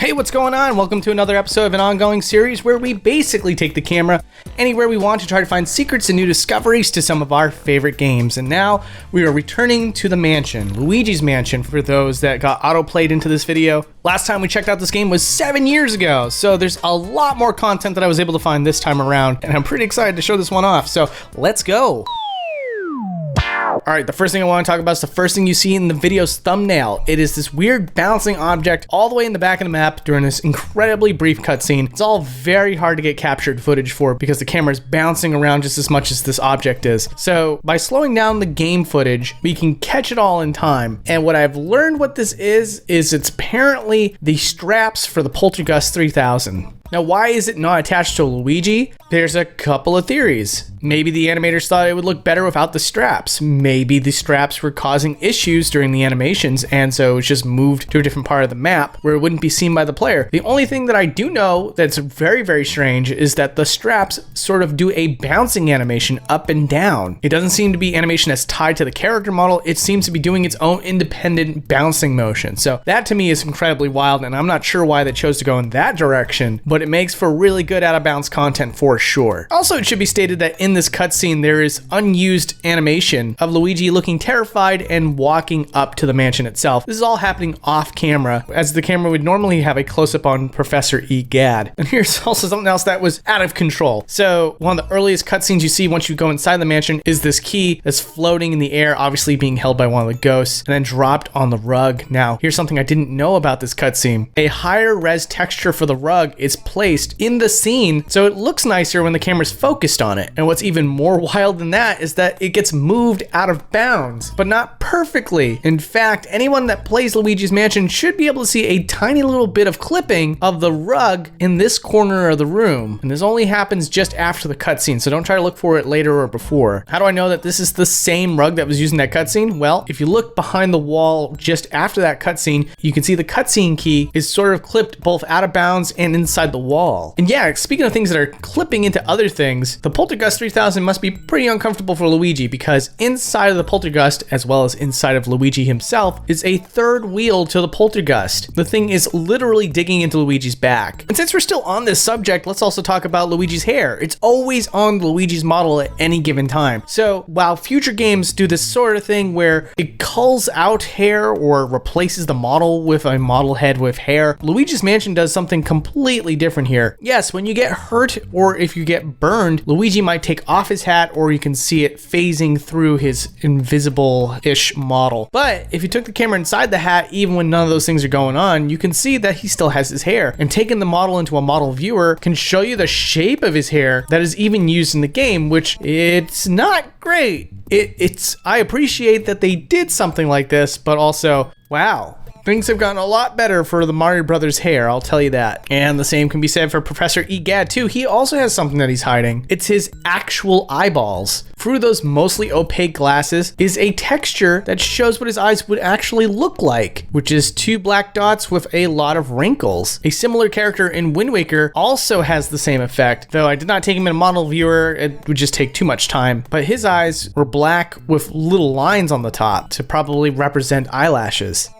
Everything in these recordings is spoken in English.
Hey, what's going on? Welcome to another episode of an ongoing series where we basically take the camera anywhere we want to try to find secrets and new discoveries to some of our favorite games. And now we are returning to the mansion, Luigi's Mansion, for those that got auto-played into this video. Last time we checked out this game was 7 years ago, so there's a lot more content that I was able to find this time around, and I'm pretty excited to show this one off, so let's go! Alright, the first thing I want to talk about is the first thing you see in the video's thumbnail. It is this weird bouncing object all the way in the back of the map during this incredibly brief cutscene. It's all very hard to get captured footage for because the camera is bouncing around just as much as this object is. So by slowing down the game footage, we can catch it all in time. And what I've learned what this is it's apparently the straps for the Poltergust 3000. Now, why is it not attached to Luigi? There's a couple of theories. Maybe the animators thought it would look better without the straps. Maybe the straps were causing issues during the animations, and so it was just moved to a different part of the map where it wouldn't be seen by the player. The only thing that I do know that's very, very strange is that the straps sort of do a bouncing animation up and down. It doesn't seem to be animation that's tied to the character model. It seems to be doing its own independent bouncing motion. So that to me is incredibly wild, and I'm not sure why they chose to go in that direction, but it makes for really good out-of-bounds content for sure. Also, it should be stated that in this cutscene, there is unused animation of Luigi looking terrified and walking up to the mansion itself. This is all happening off camera, as the camera would normally have a close-up on Professor Egad. And here's also something else that was out of control. So one of the earliest cutscenes you see once you go inside the mansion is this key that's floating in the air, obviously being held by one of the ghosts, and then dropped on the rug. Now, here's something I didn't know about this cutscene. A higher res texture for the rug is placed in the scene, so it looks nicer when the camera's focused on it. And what's even more wild than that is that it gets moved out of bounds, but not perfectly. In fact, anyone that plays Luigi's Mansion should be able to see a tiny little bit of clipping of the rug in this corner of the room. And this only happens just after the cutscene, so don't try to look for it later or before. How do I know that this is the same rug that was used in that cutscene? Well, if you look behind the wall just after that cutscene, you can see the cutscene key is sort of clipped both out of bounds and inside the wall. And yeah, speaking of things that are clipping into other things, the Poltergust 3000 must be pretty uncomfortable for Luigi because inside of the Poltergust, as well as inside of Luigi himself, is a third wheel to the Poltergust. The thing is literally digging into Luigi's back. And since we're still on this subject, let's also talk about Luigi's hair. It's always on Luigi's model at any given time. So while future games do this sort of thing where it culls out hair or replaces the model with a model head with hair, Luigi's Mansion does something completely different here. Yes, when you get hurt or if you get burned, Luigi might take off his hat or you can see it phasing through his invisible-ish model. But if you took the camera inside the hat, even when none of those things are going on, you can see that he still has his hair. And taking the model into a model viewer can show you the shape of his hair that is even used in the game, which it's not great. I appreciate that they did something like this, but also, wow. Things have gotten a lot better for the Mario Brothers hair, I'll tell you that. And the same can be said for Professor Egad too. He also has something that he's hiding. It's his actual eyeballs. Through those mostly opaque glasses is a texture that shows what his eyes would actually look like, which is two black dots with a lot of wrinkles. A similar character in Wind Waker also has the same effect, though I did not take him in a model viewer, it would just take too much time. But his eyes were black with little lines on the top to probably represent eyelashes.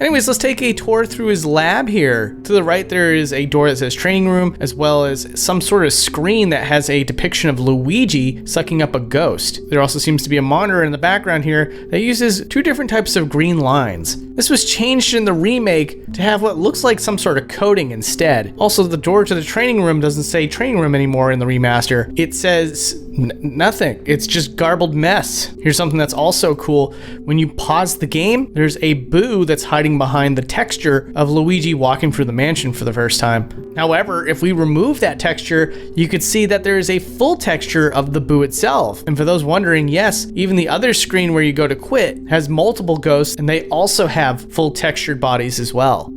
Anyways, let's take a tour through his lab here. To the right, there is a door that says training room, as well as some sort of screen that has a depiction of Luigi sucking up a ghost. There also seems to be a monitor in the background here that uses two different types of green lines. This was changed in the remake to have what looks like some sort of coating instead. Also, the door to the training room doesn't say training room anymore in the remaster. It says nothing. It's just garbled mess. Here's something that's also cool. When you pause the game, there's a boo that's hiding behind the texture of Luigi walking through the mansion for the first time. However, if we remove that texture, you could see that there is a full texture of the boo itself. And for those wondering, yes, even the other screen where you go to quit has multiple ghosts, and they also have full textured bodies as well.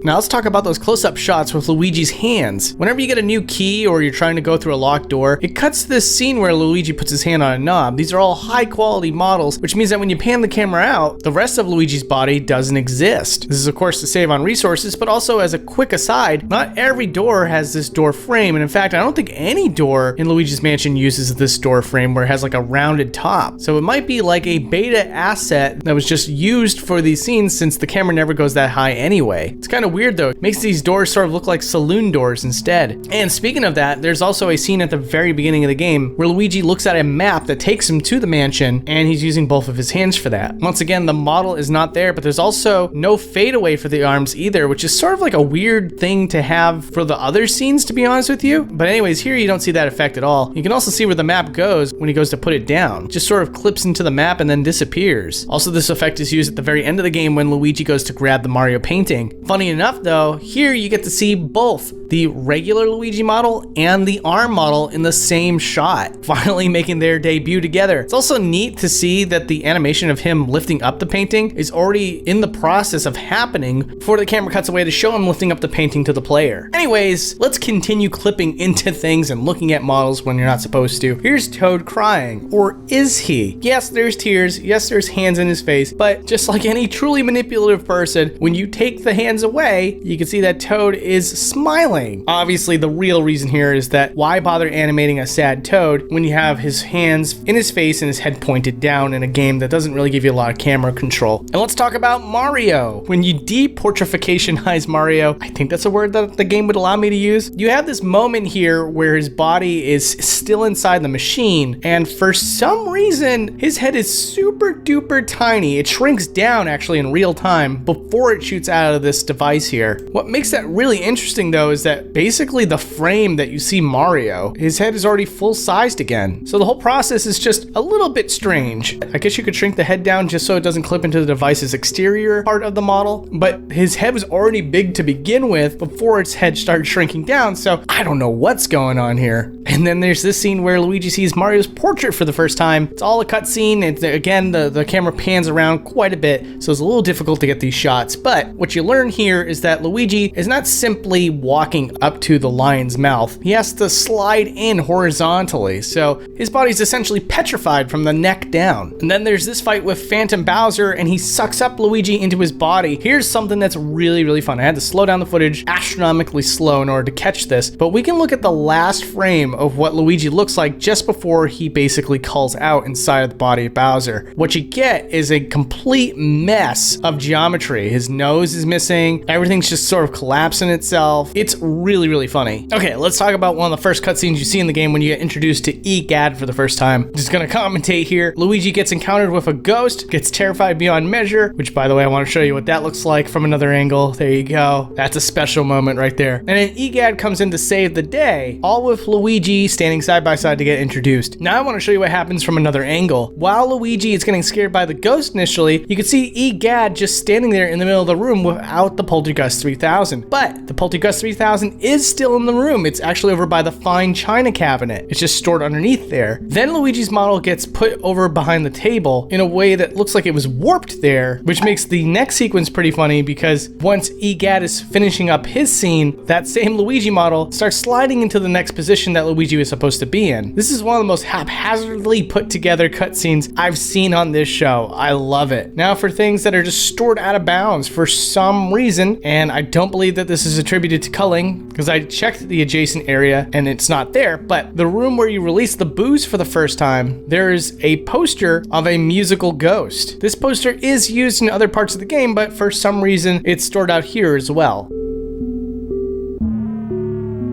Now let's talk about those close-up shots with Luigi's hands. Whenever you get a new key or you're trying to go through a locked door, it cuts to this scene where Luigi puts his hand on a knob. These are all high-quality models, which means that when you pan the camera out, the rest of Luigi's body doesn't exist. This is of course to save on resources, but also as a quick aside, not every door has this door frame, and in fact, I don't think any door in Luigi's Mansion uses this door frame where it has like a rounded top. So it might be like a beta asset that was just used for these scenes since the camera never goes that high anyway. It's kind of weird though. It makes these doors sort of look like saloon doors instead. And speaking of that, there's also a scene at the very beginning of the game where Luigi looks at a map that takes him to the mansion, and he's using both of his hands for that. Once again, the model is not there, but there's also no fadeaway for the arms either, which is sort of like a weird thing to have for the other scenes, to be honest with you. But anyways, here you don't see that effect at all. You can also see where the map goes when he goes to put it down. It just sort of clips into the map and then disappears. Also, this effect is used at the very end of the game when Luigi goes to grab the Mario painting. Funny enough though, here you get to see both the regular Luigi model and the arm model in the same shot, finally making their debut together. It's also neat to see that the animation of him lifting up the painting is already in the process of happening before the camera cuts away to show him lifting up the painting to the player. Anyways, let's continue clipping into things and looking at models when you're not supposed to. Here's Toad crying, or is he? Yes, there's tears, yes, there's hands in his face, but just like any truly manipulative person, when you take the hands away, you can see that Toad is smiling. Obviously, the real reason here is that why bother animating a sad Toad when you have his hands in his face and his head pointed down in a game that doesn't really give you a lot of camera control. And let's talk about Mario. When you deportrificationize Mario, I think that's a word that the game would allow me to use, you have this moment here where his body is still inside the machine, and for some reason, his head is super duper tiny. It shrinks down actually in real time before it shoots out of this device here. What makes that really interesting though is that basically the frame that you see Mario, his head is already full-sized again. So the whole process is just a little bit strange. I guess you could shrink the head down just so it doesn't clip into the device's exterior part of the model, but his head was already big to begin with before its head started shrinking down, so I don't know what's going on here. And then there's this scene where Luigi sees Mario's portrait for the first time. It's all a cutscene, and again, the camera pans around quite a bit, so it's a little difficult to get these shots. But what you learn here is that Luigi is not simply walking up to the lion's mouth. He has to slide in horizontally, so his body's essentially petrified from the neck down. And then there's this fight with Phantom Bowser, and he sucks up Luigi into his body. Here's something that's really fun. I had to slow down the footage astronomically slow in order to catch this, but we can look at the last frame of what Luigi looks like just before he basically calls out inside of the body of Bowser. What you get is a complete mess of geometry. His nose is missing, everything's just sort of collapsing itself. It's really funny. Okay, let's talk about one of the first cutscenes you see in the game when you get introduced to Egad for the first time. Just gonna commentate here. Luigi gets encountered with a ghost, gets terrified beyond measure, which by the way, I want to show you what that looks like from another angle. There you go. That's a special moment right there. And then Egad comes in to save the day, all with Luigi standing side by side to get introduced. Now I want to show you what happens from another angle. While Luigi is getting scared by the ghost initially, you can see Egad just standing there in the middle of the room without the Poltergust 3000. But the Poltergust 3000 is still in the room. It's actually over by the fine china cabinet. It's just stored underneath there. Then Luigi's model gets put over behind the table in a way that looks like it was warped there, which makes the next sequence pretty funny because once Egad is finishing up his scene, that same Luigi model starts sliding into the next position that Luigi was supposed to be in. This is one of the most haphazardly put together cutscenes I've seen on this show. I love it. Now for things that are just stored out of bounds for some reason, and I don't believe that this is attributed to culling because I checked the adjacent area and it's not there, but the room where you release the booze for the first time, there is a poster of a musical ghost. This poster is used in other parts of the game, but for some reason it's stored out here as well.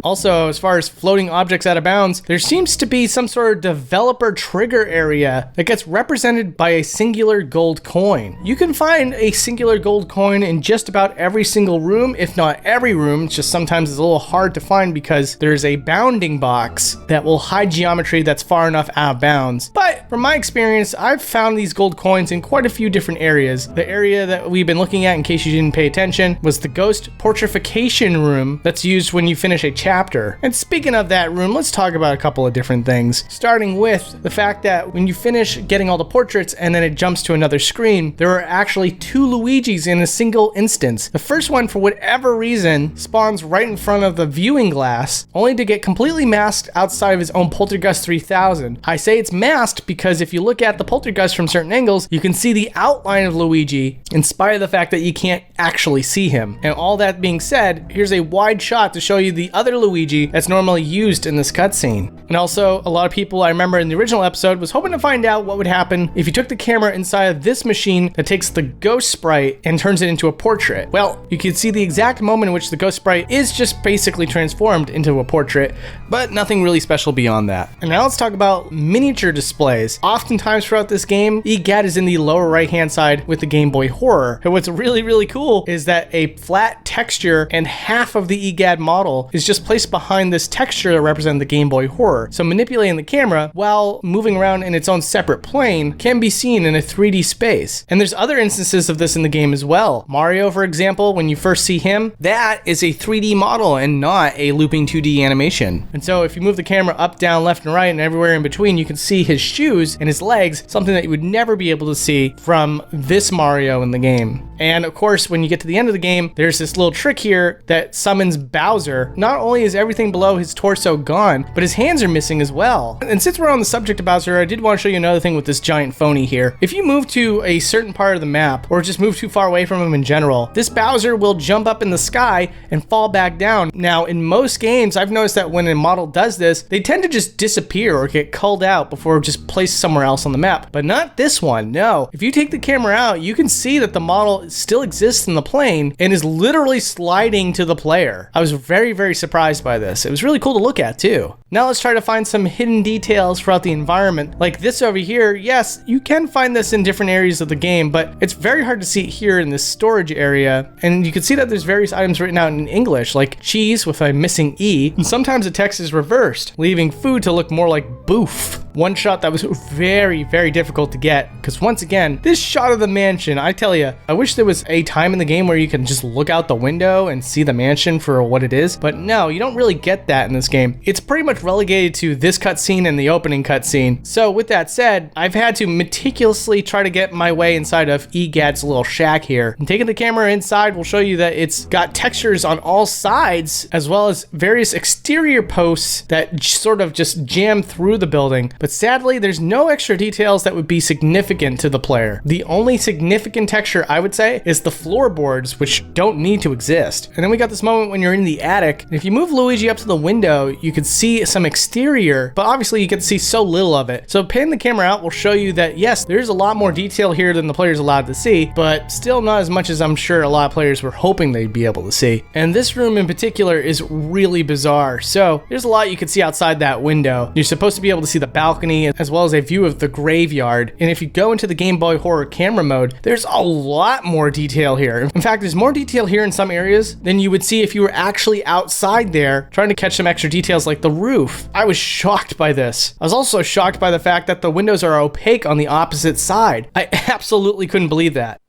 Also, as far as floating objects out of bounds, there seems to be some sort of developer trigger area that gets represented by a singular gold coin. You can find a singular gold coin in just about every single room, if not every room. It's just sometimes it's a little hard to find because there's a bounding box that will hide geometry that's far enough out of bounds. But from my experience, I've found these gold coins in quite a few different areas. The area that we've been looking at, in case you didn't pay attention, was the ghost portrification room that's used when you finish a chapter chapter. And speaking of that room, let's talk about a couple of different things, starting with the fact that when you finish getting all the portraits and then it jumps to another screen, there are actually 2 Luigis in a single instance. The first one, for whatever reason, spawns right in front of the viewing glass, only to get completely masked outside of his own Poltergust 3000. I say it's masked because if you look at the Poltergust from certain angles, you can see the outline of Luigi, in spite of the fact that you can't actually see him. And all that being said, here's a wide shot to show you the other Luigi that's normally used in this cutscene. And also, a lot of people, I remember in the original episode, was hoping to find out what would happen if you took the camera inside of this machine that takes the ghost sprite and turns it into a portrait. Well, you can see the exact moment in which the ghost sprite is just basically transformed into a portrait, but nothing really special beyond that. And now let's talk about miniature displays. Oftentimes throughout this game, EGAD is in the lower right hand side with the Game Boy Horror. And what's really cool is that a flat texture and half of the EGAD model is just placed behind this texture that represents the Game Boy Horror. So manipulating the camera while moving around in its own separate plane can be seen in a 3D space. And there's other instances of this in the game as well. Mario, for example, when you first see him, that is a 3D model and not a looping 2D animation. And so if you move the camera up, down, left, and right, and everywhere in between, you can see his shoes and his legs, something that you would never be able to see from this Mario in the game. And of course, when you get to the end of the game, there's this little trick here that summons Bowser. Not only is everything below his torso gone, but his hands are missing as well. And since we're on the subject of Bowser, I did want to show you another thing with this giant phony here. If you move to a certain part of the map, or just move too far away from him in general, this Bowser will jump up in the sky and fall back down. Now, in most games, I've noticed that when a model does this, they tend to just disappear or get culled out before just placed somewhere else on the map. But not this one, no. If you take the camera out, you can see that the model still exists in the plane and is literally sliding to the player. I was very surprised by this. It was really cool to look at too. Now let's try to find some hidden details throughout the environment. Like this over here, yes, you can find this in different areas of the game, but it's very hard to see it here in this storage area. And you can see that there's various items written out in English, like cheese with a missing E, and sometimes the text is reversed, leaving food to look more like boof. One shot that was very difficult to get, because once again, this shot of the mansion, I tell you, I wish there was a time in the game where you can just look out the window and see the mansion for what it is, but no, you don't really get that in this game. It's pretty much relegated to this cutscene and the opening cutscene. So with that said, I've had to meticulously try to get my way inside of EGAD's little shack here. And taking the camera inside will show you that it's got textures on all sides, as well as various exterior posts that sort of just jam through the building. But sadly, there's no extra details that would be significant to the player. The only significant texture, I would say, is the floorboards, which don't need to exist. And then we got this moment when you're in the attic, and if you move Luigi up to the window, you could see some exterior, but obviously you can see so little of it. So panning the camera out will show you that yes, there's a lot more detail here than the player's allowed to see, but still not as much as I'm sure a lot of players were hoping they'd be able to see. And this room in particular is really bizarre. So there's a lot you can see outside that window. You're supposed to be able to see the balcony as well as a view of the graveyard. And if you go into the Game Boy Horror camera mode, there's a lot more detail here. In fact, there's more detail here in some areas than you would see if you were actually outside there trying to catch some extra details like the roof. I was shocked by this. I was also shocked by the fact that the windows are opaque on the opposite side. I absolutely couldn't believe that.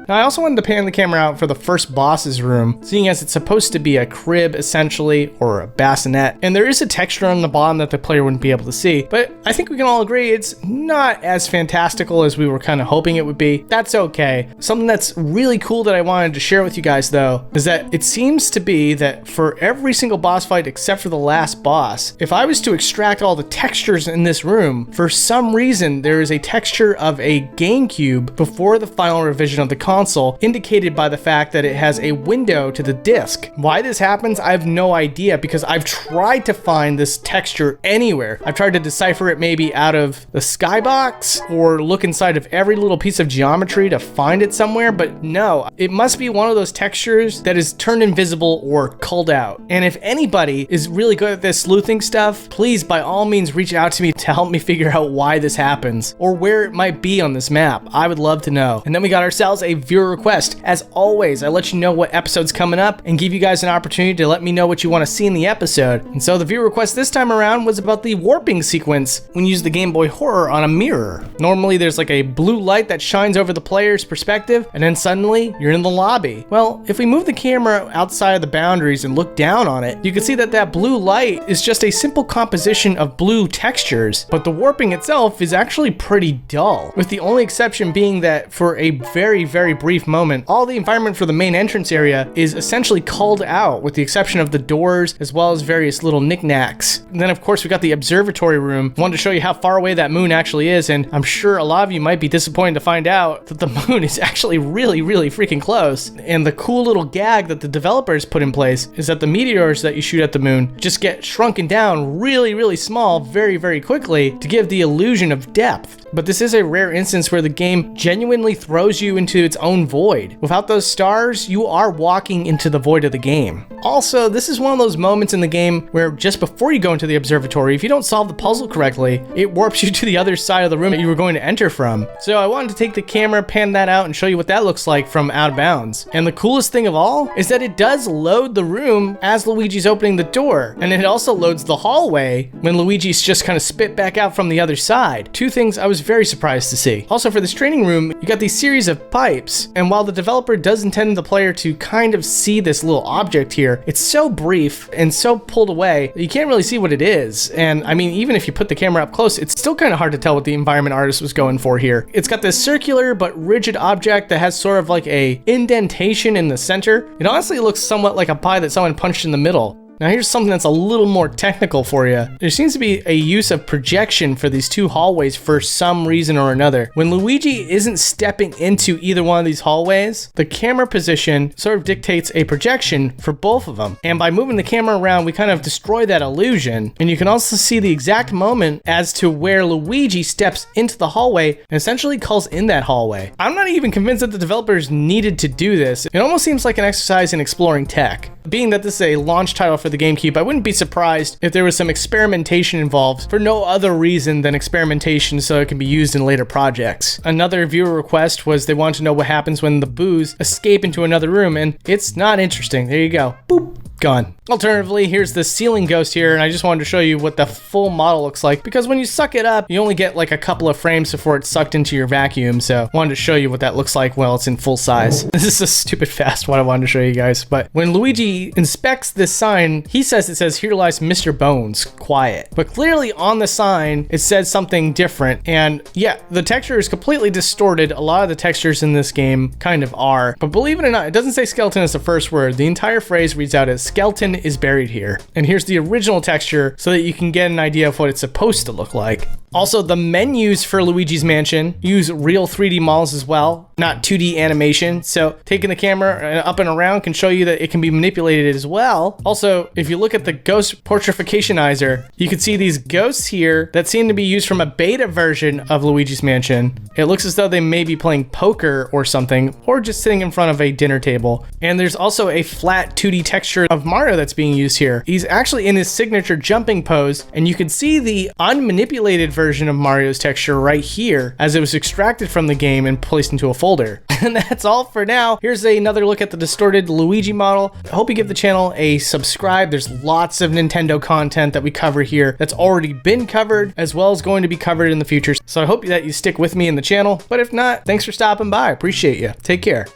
Now, I also wanted to pan the camera out for the first boss's room, seeing as it's supposed to be a crib, essentially, or a bassinet. And there is a texture on the bottom that the player wouldn't be able to see, but I think we can all agree it's not as fantastical as we were kind of hoping it would be. That's okay. Something that's really cool that I wanted to share with you guys, though, is that it seems to be that for every single boss fight except for the last boss, if I was to extract all the textures in this room, for some reason, there is a texture of a GameCube before the final revision of the console, indicated by the fact that it has a window to the disc. Why this happens, I have no idea, because I've tried to find this texture anywhere. I've tried to decipher it maybe out of the skybox or look inside of every little piece of geometry to find it somewhere, but no, it must be one of those textures that is turned invisible or culled out. And if anybody is really good at this sleuthing stuff, please by all means reach out to me to help me figure out why this happens or where it might be on this map. I would love to know. And then we got ourselves a viewer request. As always, I let you know what episode's coming up and give you guys an opportunity to let me know what you want to see in the episode. And so the viewer request this time around was about the warping sequence when you use the Game Boy Horror on a mirror. Normally there's like a blue light that shines over the player's perspective, and then suddenly you're in the lobby. Well, if we move the camera outside of the boundaries and look down on it, you can see that that blue light is just a simple composition of blue textures, but the warping itself is actually pretty dull, with the only exception being that for a very, very brief moment, all the environment for the main entrance area is essentially culled out, with the exception of the doors as well as various little knickknacks. And then of course we got the observatory room. I wanted to show you how far away that moon actually is, and I'm sure a lot of you might be disappointed to find out that the moon is actually really, really freaking close. And the cool little gag that the developers put in place is that the meteors that you shoot at the moon just get shrunken down really, really small very, very quickly to give the illusion of depth. But this is a rare instance where the game genuinely throws you into its own void. Without those stars, you are walking into the void of the game. Also, this is one of those moments in the game where just before you go into the observatory, if you don't solve the puzzle correctly, it warps you to the other side of the room that you were going to enter from. So I wanted to take the camera, pan that out, and show you what that looks like from out of bounds. And the coolest thing of all is that it does load the room as Luigi's opening the door. And it also loads the hallway when Luigi's just kind of spit back out from the other side. Two things I was very surprised to see. Also, for this training room, you got these series of pipes, and while the developer does intend the player to kind of see this little object here, it's so brief and so pulled away that you can't really see what it is. And I mean, even if you put the camera up close, it's still kind of hard to tell what the environment artist was going for here. It's got this circular but rigid object that has sort of like a indentation in the center. It honestly looks somewhat like a pie that someone punched in the middle. Now here's something that's a little more technical for you. There seems to be a use of projection for these two hallways for some reason or another. When Luigi isn't stepping into either one of these hallways, the camera position sort of dictates a projection for both of them. And by moving the camera around, we kind of destroy that illusion. And you can also see the exact moment as to where Luigi steps into the hallway and essentially calls in that hallway. I'm not even convinced that the developers needed to do this. It almost seems like an exercise in exploring tech. Being that this is a launch title for the GameCube, I wouldn't be surprised if there was some experimentation involved for no other reason than experimentation so it can be used in later projects. Another viewer request was they want to know what happens when the boos escape into another room, and it's not interesting. There you go. Boop. Gone. Alternatively, here's the ceiling ghost here, and I just wanted to show you what the full model looks like, because when you suck it up, you only get like a couple of frames before it's sucked into your vacuum, so I wanted to show you what that looks like while it's in full size. This is a stupid fast what I wanted to show you guys, but when Luigi inspects this sign, he says it says, "Here lies Mr. Bones, quiet." But clearly on the sign, it says something different, and yeah, the texture is completely distorted. A lot of the textures in this game kind of are, but believe it or not, it doesn't say skeleton as the first word. The entire phrase reads out as "skeleton is buried here." And here's the original texture so that you can get an idea of what it's supposed to look like. Also, the menus for Luigi's Mansion use real 3D models as well, not 2D animation. So taking the camera up and around can show you that it can be manipulated as well. Also, if you look at the ghost portrificationizer, you can see these ghosts here that seem to be used from a beta version of Luigi's Mansion. It looks as though they may be playing poker or something, or just sitting in front of a dinner table. And there's also a flat 2D texture of Mario that's being used here. He's actually in his signature jumping pose, and you can see the unmanipulated version of Mario's texture right here as it was extracted from the game and placed into a folder. And that's all for now. Here's another look at the distorted Luigi model. I hope you give the channel a subscribe. There's lots of Nintendo content that we cover here that's already been covered, as well as going to be covered in the future. So I hope that you stick with me in the channel. But if not, thanks for stopping by. I appreciate you. Take care.